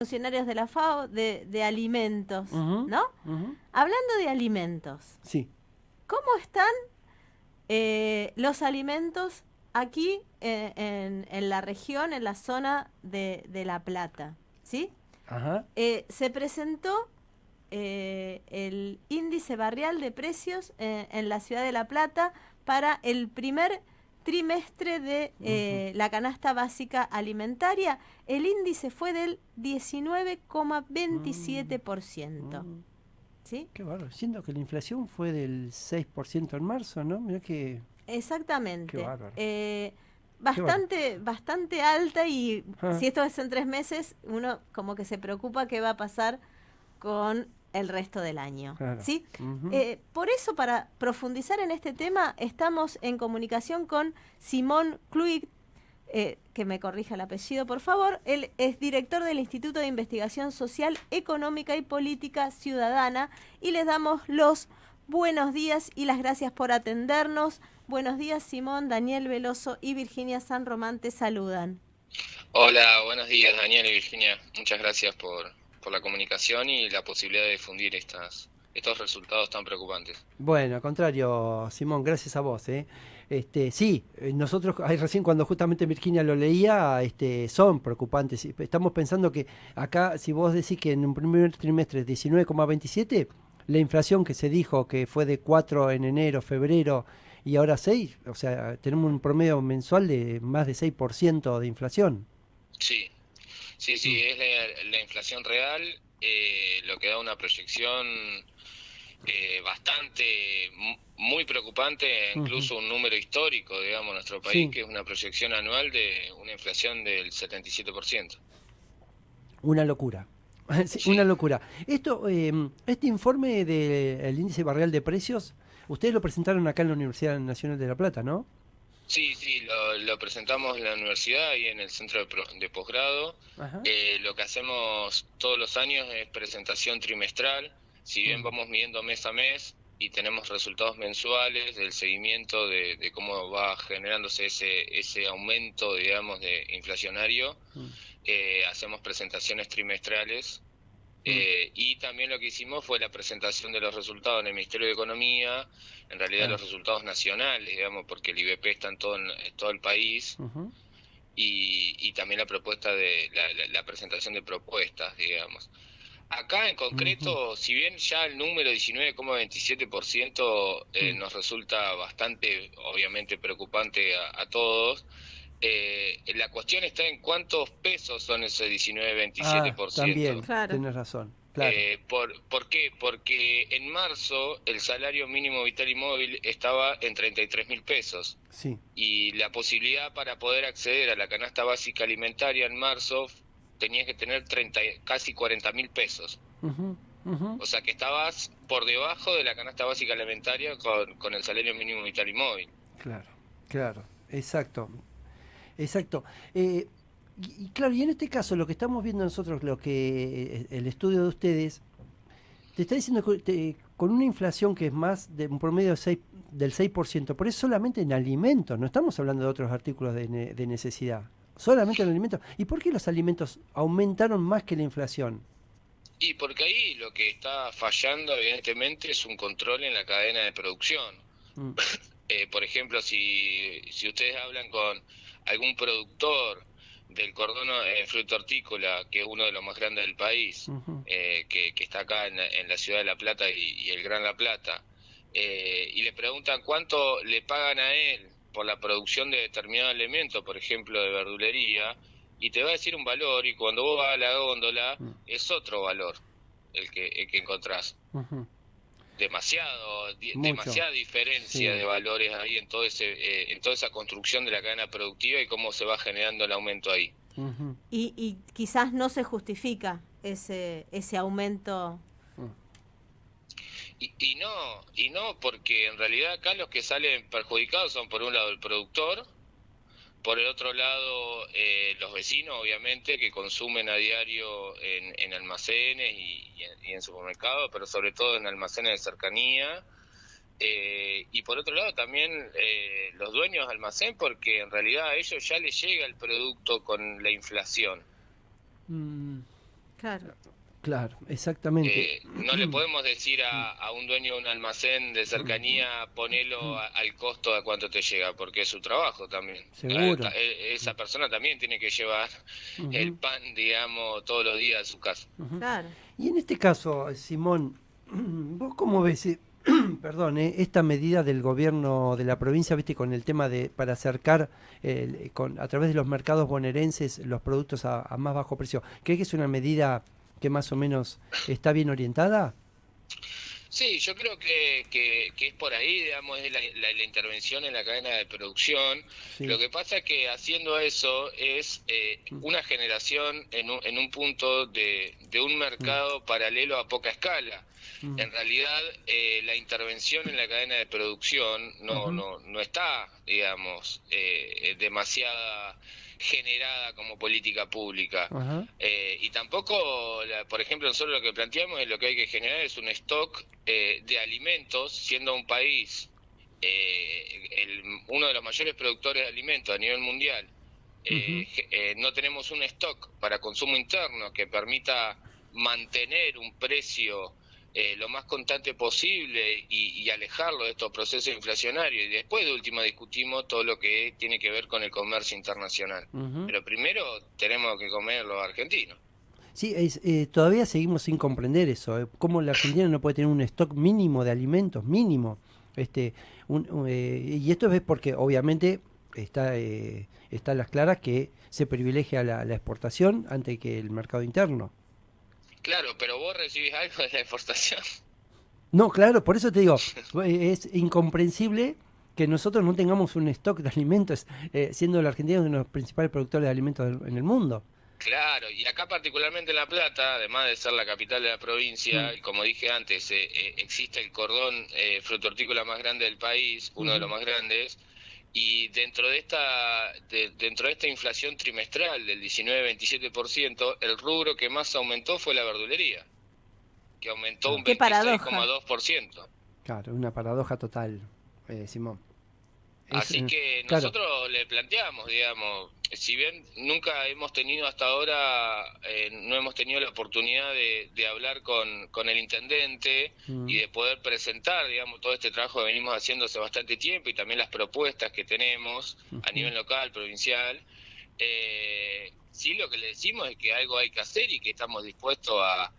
funcionarios de la FAO de alimentos, ¿no? Hablando de alimentos, Sí. ¿cómo están los alimentos aquí en la región, en la zona de La Plata? ¿Sí? Ajá. Se presentó el índice barrial de precios en la ciudad de La Plata para el primer trimestre de la canasta básica alimentaria. El índice fue del 19,27%. ¿Sí? Qué bárbaro. Siendo que la inflación fue del 6% en marzo, ¿no? Mirá que... Qué Exactamente. bárbaro. Qué bárbaro. Bastante alta, y Ah, si esto es en 3 meses, uno como que se preocupa qué va a pasar con el resto del año. claro. ¿Sí? Por eso, para profundizar en este tema, estamos en comunicación con Simón Kluig, que me corrija el apellido, por favor. Él es director del Instituto de Investigación Social, Económica y Política Ciudadana, y les damos los buenos días y las gracias por atendernos. Buenos días, Simón. Daniel Veloso y Virginia San Román te saludan. Hola, buenos días, Daniel y Virginia. Muchas gracias por la comunicación y la posibilidad de difundir estos resultados tan preocupantes. Bueno, al contrario, Simón, gracias a vos, ¿eh? Sí, nosotros ahí recién cuando justamente Virginia lo leía, son preocupantes. Estamos pensando que acá, si vos decís que en un primer trimestre es 19,27, la inflación que se dijo que fue de 4 en enero, febrero y ahora 6, o sea, tenemos un promedio mensual de más de 6% de inflación. Sí, sí, Mm, es la inflación real, lo que da una proyección muy preocupante, ujú. incluso un número histórico, digamos, en nuestro país, Sí, que es una proyección anual de una inflación del 77%. una locura. Sí, una Sí. locura. Este informe del índice barrial de precios, ustedes lo presentaron acá en la Universidad Nacional de La Plata, ¿no? Sí, lo presentamos en la universidad y en el centro de posgrado. Ajá. Lo que hacemos todos los años es presentación trimestral, si bien Mm, vamos midiendo mes a mes y tenemos resultados mensuales del seguimiento de cómo va generándose ese aumento, digamos, de inflacionario. mm, Hacemos presentaciones trimestrales, mm, y también lo que hicimos fue la presentación de los resultados en el Ministerio de Economía, en realidad claro. los resultados nacionales, digamos, porque el IBP está en todo el país, Ujú, y también la propuesta de la presentación de propuestas, digamos. Acá en ujú, concreto, si bien ya el número 19,27% mm. nos resulta bastante, obviamente, preocupante a todos, la cuestión está en cuántos pesos son ese Ah, 19-27%. también, Claro. tenés razón, claro. ¿Por qué? Porque en marzo el salario mínimo vital y móvil estaba en 33.000 pesos, Sí. y la posibilidad para poder acceder a la canasta básica alimentaria en marzo tenías que tener casi 40.000 pesos. Ujú, ujú. O sea que estabas por debajo de la canasta básica alimentaria con el salario mínimo vital y móvil. Claro, claro, exacto, exacto. Y claro, y en este caso lo que estamos viendo nosotros, lo que el estudio de ustedes te está diciendo que con una inflación que es más de un promedio de del 6%, pero es solamente en alimentos, no estamos hablando de otros artículos de necesidad, solamente en alimentos. ¿Y por qué los alimentos aumentaron más que la inflación? Y porque ahí lo que está fallando evidentemente es un control en la cadena de producción. Mm, Por ejemplo, si ustedes hablan con algún productor del cordón fruto hortícola, que es uno de los más grandes del país, ujú, que está acá en la ciudad de La Plata y el Gran La Plata, y le preguntan cuánto le pagan a él por la producción de determinado elemento, por ejemplo, de verdulería, y te va a decir un valor, y cuando vos vas a la góndola mm, es otro valor el que encontrás. ujú. Mucho, Demasiada diferencia sí. de valores ahí en toda esa construcción de la cadena productiva y cómo se va generando el aumento ahí. Ujú, Y quizás no se justifica ese aumento. mm, Y no, porque en realidad acá los que salen perjudicados son por un lado el productor, por el otro lado los vecinos, obviamente, que consumen a diario en almacenes y en supermercados, pero sobre todo en almacenes de cercanía. Y por otro lado también los dueños de almacén, porque en realidad a ellos ya les llega el producto con la inflación. mm. Claro. Claro, exactamente. No le podemos decir a un dueño de un almacén de cercanía, ponelo al costo de cuánto te llega, porque es su trabajo también. Seguro. Esa persona también tiene que llevar el pan, digamos, todos los días a su casa. Claro. Y en este caso, Simón, ¿vos cómo ves, perdón, esta medida del gobierno de la provincia, viste, con el tema de para acercar a través de los mercados bonaerenses los productos a más bajo precio? ¿Crees que es una medida que más o menos está bien orientada? Sí, yo creo que es por ahí, digamos, es la intervención en la cadena de producción. Sí. Lo que pasa es que haciendo eso es una generación en un punto de un mercado paralelo a poca escala. En realidad, la intervención en la cadena de producción no está, digamos, demasiada generada como política pública. Y tampoco, por ejemplo, nosotros lo que planteamos es lo que hay que generar es un stock de alimentos, siendo un país uno de los mayores productores de alimentos a nivel mundial. No tenemos un stock para consumo interno que permita mantener un precio lo más constante posible y alejarlo de estos procesos inflacionarios. Y después de última discutimos todo lo que tiene que ver con el comercio internacional. Pero primero tenemos que comer los argentinos. Sí, todavía seguimos sin comprender eso. ¿Cómo la Argentina no puede tener un stock mínimo de alimentos? Mínimo. Y esto es porque obviamente está a las claras que se privilegia la exportación antes que el mercado interno. Claro, pero vos recibís algo de la exportación. No, claro, por eso te digo, es incomprensible que nosotros no tengamos un stock de alimentos, siendo la Argentina uno de los principales productores de alimentos en el mundo. Claro, y acá particularmente en La Plata, además de ser la capital de la provincia, y como dije antes, existe el cordón fruto-hortícola más grande del país, uno de los más grandes, y dentro de esta inflación trimestral del 19-27%, el rubro que más aumentó fue la verdulería, que aumentó un 26,2%. Claro, una paradoja total, Simón. Así que nosotros le planteamos, digamos, si bien nunca hemos tenido hasta ahora, no hemos tenido la oportunidad de hablar con el intendente y de poder presentar, digamos, todo este trabajo que venimos haciendo hace bastante tiempo y también las propuestas que tenemos a nivel local, provincial, sí lo que le decimos es que algo hay que hacer y que estamos dispuestos a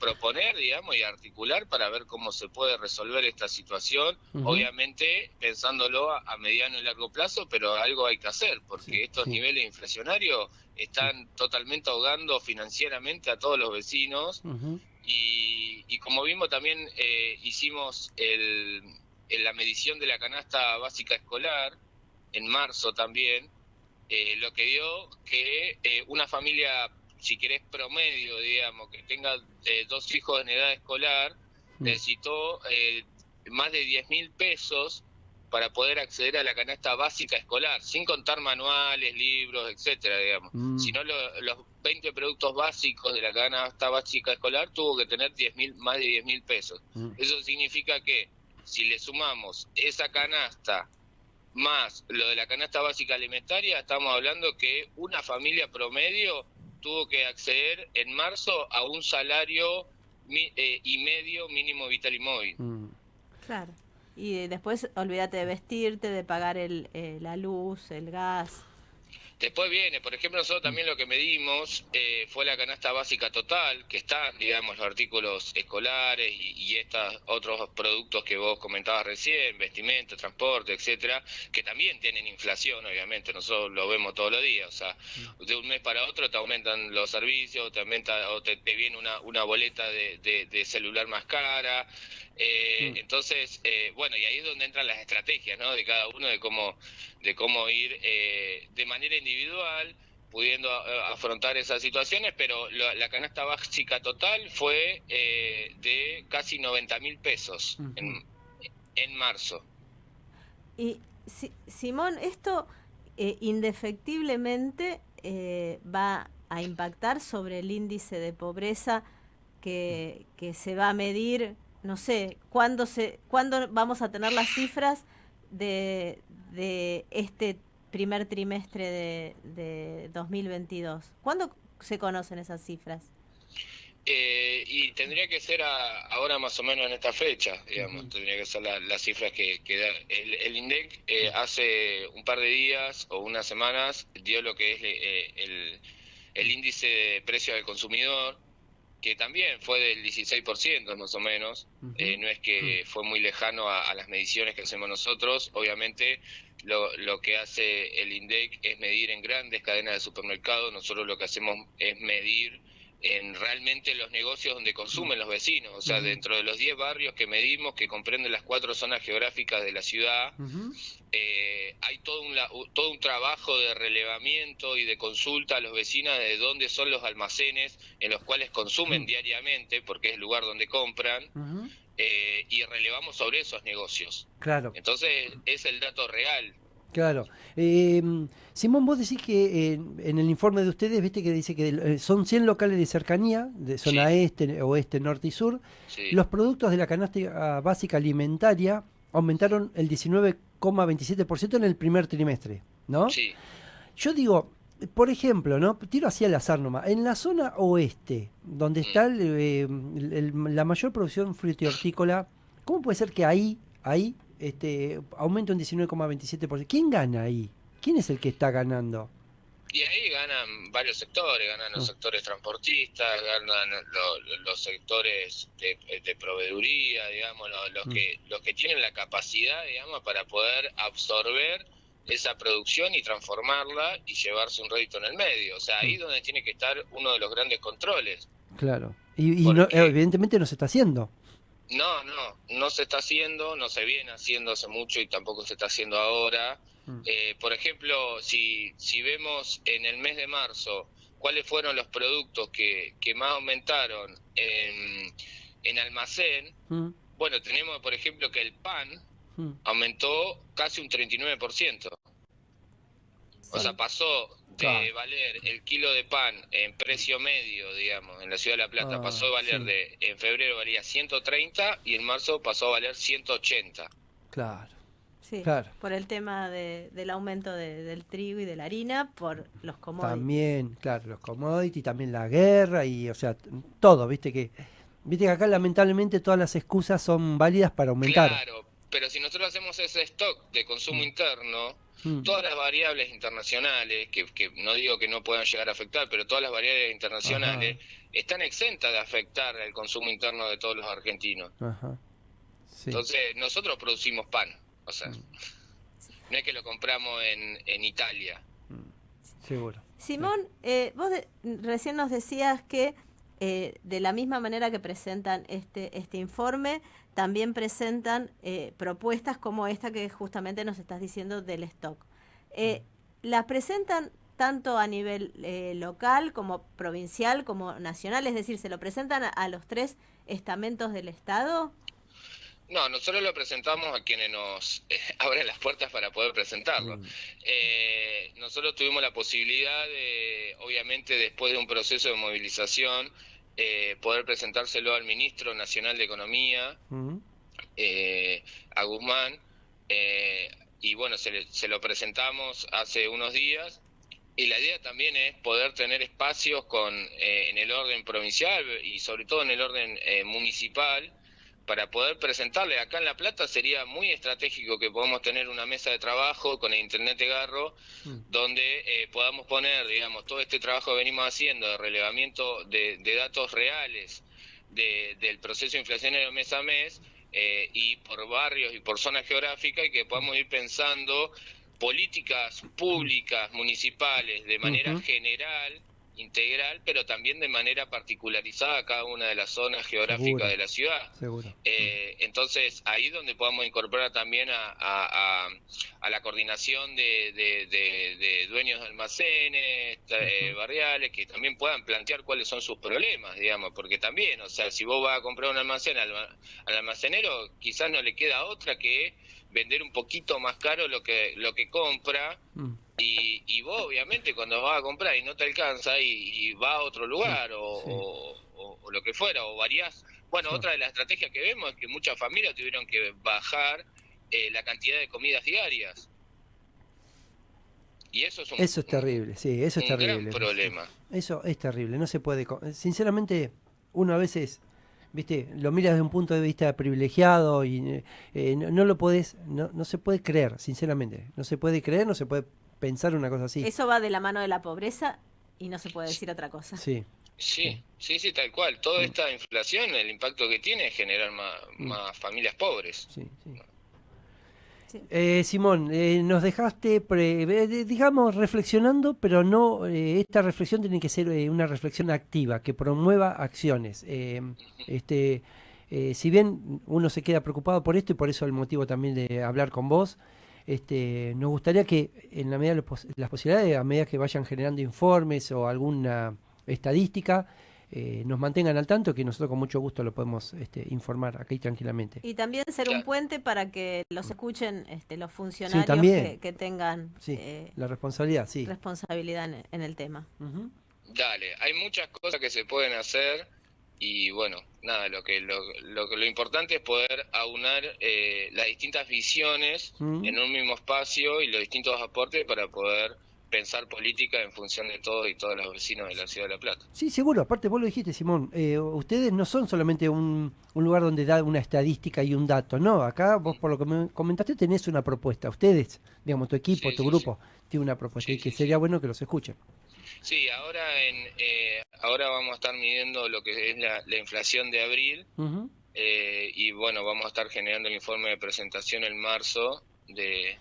proponer, digamos, y articular para ver cómo se puede resolver esta situación, obviamente pensándolo a mediano y largo plazo, pero algo hay que hacer, porque estos niveles inflacionarios están totalmente ahogando financieramente a todos los vecinos, y como vimos también hicimos la medición de la canasta básica escolar, en marzo también, lo que dio que una familia, si querés promedio, digamos, que tenga 2 hijos en edad escolar, necesitó más de 10.000 pesos para poder acceder a la canasta básica escolar, sin contar manuales, libros, etcétera, digamos. Sino los 20 productos básicos de la canasta básica escolar tuvo que tener más de 10.000 pesos. Eso significa que si le sumamos esa canasta más lo de la canasta básica alimentaria, estamos hablando que una familia promedio tuvo que acceder en marzo a un salario y medio mínimo vital y móvil. Claro. Y después olvídate de vestirte, de pagar la luz, el gas. Después viene, por ejemplo, nosotros también lo que medimos fue la canasta básica total, que está, digamos, los artículos escolares y estos otros productos que vos comentabas recién, vestimenta, transporte, etcétera, que también tienen inflación, obviamente, nosotros lo vemos todos los días, o sea, de un mes para otro te aumentan los servicios, te aumenta o te viene una boleta de celular más cara. Entonces, bueno, y ahí es donde entran las estrategias, ¿no? De cada uno, de cómo ir de manera individual pudiendo afrontar esas situaciones, pero la canasta básica total fue de casi 90.000 pesos en marzo. Y Simón, esto indefectiblemente va a impactar sobre el índice de pobreza que se va a medir. No sé, ¿cuándo vamos a tener las cifras de este primer trimestre de 2022? se conocen esas cifras? Y tendría que ser ahora más o menos en esta fecha, digamos, tendría que ser las cifras que da. El INDEC hace un par de días o unas semanas dio lo que es el índice de precio del consumidor, que también fue del 16% más o menos. No es que fue muy lejano a las mediciones que hacemos nosotros. Obviamente lo que hace el INDEC es medir en grandes cadenas de supermercados. Nosotros lo que hacemos es medir en realmente los negocios donde consumen los vecinos. O sea, dentro de los 10 barrios que medimos, que comprenden las 4 zonas geográficas de la ciudad, hay todo un trabajo de relevamiento y de consulta a los vecinos de dónde son los almacenes en los cuales consumen diariamente, porque es el lugar donde compran, y relevamos sobre esos negocios. Claro. Entonces, es el dato real. Claro. Simón, vos decís que en el informe de ustedes, viste que dice que son 100 locales de cercanía, de zona este, oeste, norte y sur. Sí. Los productos de la canasta básica alimentaria aumentaron el 19,27% en el primer trimestre, ¿no? Sí. Yo digo, por ejemplo, ¿no? Tiro así al azar nomás. En la zona oeste, donde está la mayor producción frutícola, ¿cómo puede ser que ahí aumenta un 19,27%? ¿Quién gana ahí? ¿Quién es el que está ganando? Y ahí ganan varios sectores, ganan los sectores transportistas, ganan los sectores de proveeduría, digamos, los que tienen la capacidad, digamos, para poder absorber esa producción y transformarla y llevarse un rédito en el medio. O sea, ahí es donde tiene que estar uno de los grandes controles. Claro. Y no, evidentemente no se está haciendo. No se está haciendo, no se viene haciendo hace mucho y tampoco se está haciendo ahora. Por ejemplo, si vemos en el mes de marzo cuáles fueron los productos que más aumentaron en almacén, bueno, tenemos por ejemplo que el pan aumentó casi un 39%. O sea, pasó de valer el kilo de pan en precio medio, digamos, en la Ciudad de La Plata, pasó a valer en febrero valía 130 y en marzo pasó a valer 180. Claro. Sí, por el tema del aumento del trigo y de la harina, por los commodities. También, claro, los commodities, también la guerra y, o sea, todo, viste que acá lamentablemente todas las excusas son válidas para aumentar. Claro, pero si nosotros hacemos ese stock de consumo interno, todas las variables internacionales, que no digo que no puedan llegar a afectar, pero todas las variables internacionales están exentas de afectar el consumo interno de todos los argentinos. Sí. Entonces, nosotros producimos pan, o sea, no es que lo compramos en Italia. Seguro. Simón, vos recién nos decías que de la misma manera que presentan este informe, también presentan propuestas como esta que justamente nos estás diciendo del stock. ¿Las presentan tanto a nivel local como provincial como nacional? Es decir, ¿se lo presentan a los 3 estamentos del Estado? No, nosotros lo presentamos a quienes nos abren las puertas para poder presentarlo. Nosotros tuvimos la posibilidad de, obviamente después de un proceso de movilización, poder presentárselo al Ministro Nacional de Economía, a Guzmán, y bueno, se lo presentamos hace unos días, y la idea también es poder tener espacios en el orden provincial y sobre todo en el orden municipal, para poder presentarle. Acá en La Plata sería muy estratégico que podamos tener una mesa de trabajo con el Intendente Garro, donde podamos poner, digamos, todo este trabajo que venimos haciendo de relevamiento de datos reales del proceso inflacionario mes a mes, y por barrios y por zonas geográficas, y que podamos ir pensando políticas públicas, municipales, de manera general, integral, pero también de manera particularizada a cada una de las zonas geográficas de la ciudad. Seguro. Entonces, ahí es donde podamos incorporar también a la coordinación de dueños de almacenes, barriales, que también puedan plantear cuáles son sus problemas, digamos, porque también, o sea, si vos vas a comprar un almacén al almacenero, quizás no le queda otra que vender un poquito más caro lo que compra, y vos obviamente cuando vas a comprar y no te alcanza y vas a otro lugar o lo que fuera, o variás. Bueno, otra de las estrategias que vemos es que muchas familias tuvieron que bajar la cantidad de comidas diarias. Y eso es Eso es terrible, sí, eso es un terrible. gran problema. Eso es terrible, no se puede... Sinceramente, uno a veces, viste, lo mira desde un punto de vista privilegiado y no lo podés, no se puede creer, sinceramente. No se puede creer, no se puede pensar una cosa así. Eso va de la mano de la pobreza y no se puede decir otra cosa. Sí, Sí, sí, tal cual. Toda esta inflación, el impacto que tiene es generar más familias pobres. sí, sí. Sí. Simón, nos dejaste, digamos, reflexionando, pero no, esta reflexión tiene que ser una reflexión activa, que promueva acciones. Si bien uno se queda preocupado por esto y por eso el motivo también de hablar con vos, nos gustaría que en la medida de las posibilidades, a medida que vayan generando informes o alguna estadística, nos mantengan al tanto, que nosotros con mucho gusto lo podemos informar aquí tranquilamente. Y también ser un puente para que los escuchen los Sí, funcionarios también. que tengan Sí, la responsabilidad, sí. responsabilidad en el tema. Ujú. Dale, hay muchas cosas que se pueden hacer y bueno, nada, lo importante es poder aunar las distintas visiones en un mismo espacio y los distintos aportes para poder pensar política en función de todos y todos los vecinos de la ciudad de La Plata. Sí, seguro, aparte vos lo dijiste, Simón, ustedes no son solamente un lugar donde da una estadística y un dato, no, acá vos por lo que me comentaste tenés una propuesta, ustedes, digamos, tu equipo, Sí, tu sí, grupo, tiene una propuesta sí, y que sí, sería sí. bueno que los escuchen. Sí, ahora vamos a estar midiendo lo que es la inflación de abril. Ujú. Y bueno, vamos a estar generando el informe de presentación en marzo de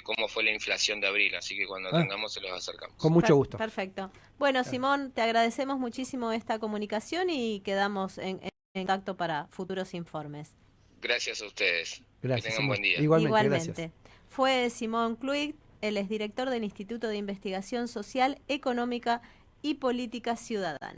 cómo fue la inflación de abril, así que cuando Ah, tengamos se los acercamos. con mucho gusto. Perfecto. Bueno, Simón, te agradecemos muchísimo esta comunicación y quedamos en contacto para futuros informes. Gracias a ustedes. Gracias, Que tengan Simón. buen día. Igualmente, gracias. Fue Simón Kluig, él es director del Instituto de Investigación Social, Económica y Política Ciudadana.